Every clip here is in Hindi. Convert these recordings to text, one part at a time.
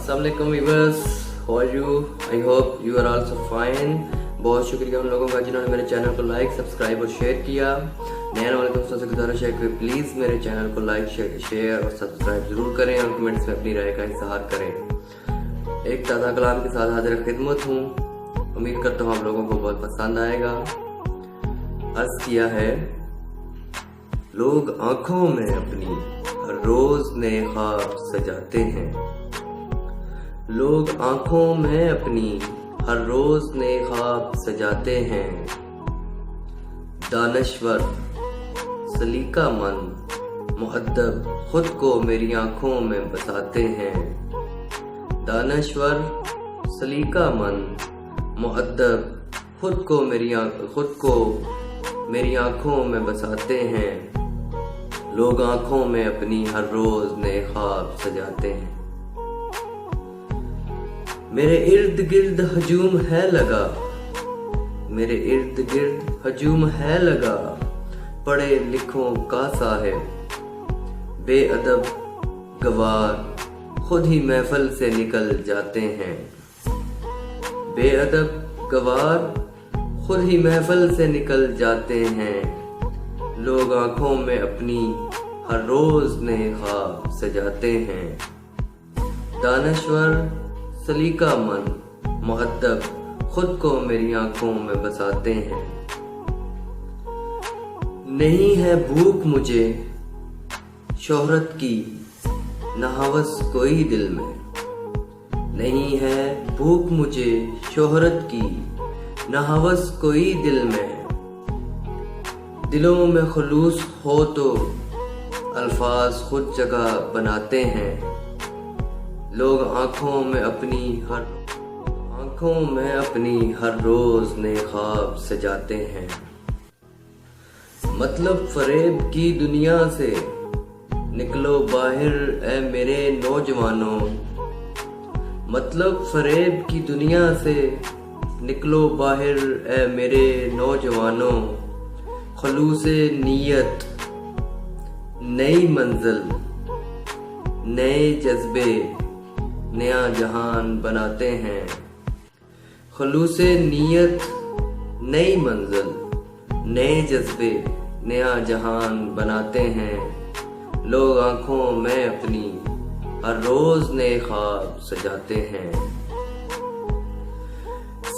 Assalamualaikum viewers, how are you? I hope you are also fine। बहुत शुक्रिया उन लोगों का जिन्होंने मेरे चैनल को लाइक, सब्सक्राइब और शेयर किया। नए वाले दोस्तों से गुजारिश है कि प्लीज़ मेरे चैनल को लाइक, शेयर और सब्सक्राइब ज़रूर करें और कमेंट्स में अपनी राय का इज़हार करें। एक ताज़ा कलाम के साथ हाजिर खिदमत हूँ। उम्मीद करता हूँ आप लोगों को बहुत पसंद आएगा। अर्ज़ किया है, लोग आँखों में अपनी हर रोज़ नए ख्वाब सजाते हैं। लोग आँखों में अपनी हर रोज नए ख्वाब सजाते हैं। दानश्वर सलीकामंद मुअद्दब खुद को मेरी आँखों में बसाते हैं। दानश्वर सलीकामंद मुअद्दब खुद को मेरी आँखों में बसाते हैं। लोग आँखों में अपनी हर रोज नए ख्वाब सजाते हैं। मेरे इर्द गिर्द हजूम है लगा, मेरे इर्द गिर्द हजूम है लगा, पढ़े लिखों का साहिब बेअदब गवार खुद ही महफिल से निकल जाते हैं। बेअदब गवार खुद ही महफिल से निकल जाते हैं। लोग आंखों में अपनी हर रोज नए ख्वाब सजाते हैं। दानश्वर सलीकामंद मुअद्दब खुद को मेरी आंखों में बसाते हैं। नहीं है भूख मुझे शोहरत की न हवस कोई दिल में। नहीं है भूख मुझे शोहरत की न हवस कोई दिल में। दिलों में खुलूस हो तो अल्फाज खुद जगह बनाते हैं। लोग आँखों में अपनी हर रोज नए ख्वाब सजाते हैं। मतलब फरेब की दुनिया से निकलो बाहर ए मेरे नौजवानों। मतलब फरेब की दुनिया से निकलो बाहर ए मेरे नौजवानों। खलूसे नीयत नई मंजिल नए जज्बे नया जहान बनाते हैं। खलूसे नीयत नई मंजिल नए जज्बे नया जहान बनाते हैं। लोग आंखों में अपनी हर रोज नए ख्वाब सजाते हैं।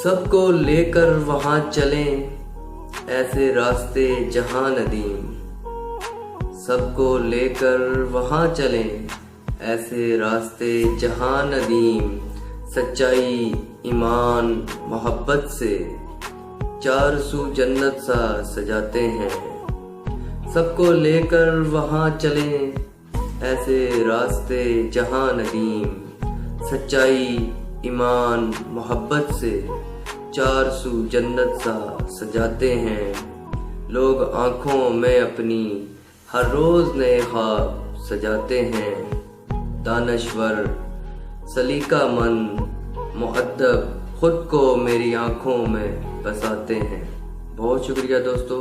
सबको लेकर वहां चलें ऐसे रास्ते जहां नदीम। सबको लेकर वहां चलें ऐसे रास्ते जहां नदीम। सच्चाई ईमान मोहब्बत से चार सू जन्नत सा सजाते हैं। सबको लेकर वहां चलें ऐसे रास्ते जहां नदीम। सच्चाई ईमान मोहब्बत से चार सू जन्नत सा सजाते हैं। लोग आँखों में अपनी हर रोज नए ख्वाब सजाते हैं। दानश्वर सलीकामंद मुअद्दब खुद को मेरी आंखों में बसाते हैं। बहुत शुक्रिया दोस्तों,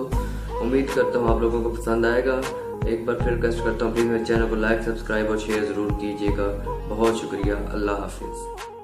उम्मीद करता हूँ आप लोगों को पसंद आएगा। एक बार फिर रिक्वेस्ट करता हूँ प्लीज़ मेरे चैनल को लाइक, सब्सक्राइब और शेयर ज़रूर कीजिएगा। बहुत शुक्रिया। अल्लाह हाफिज़।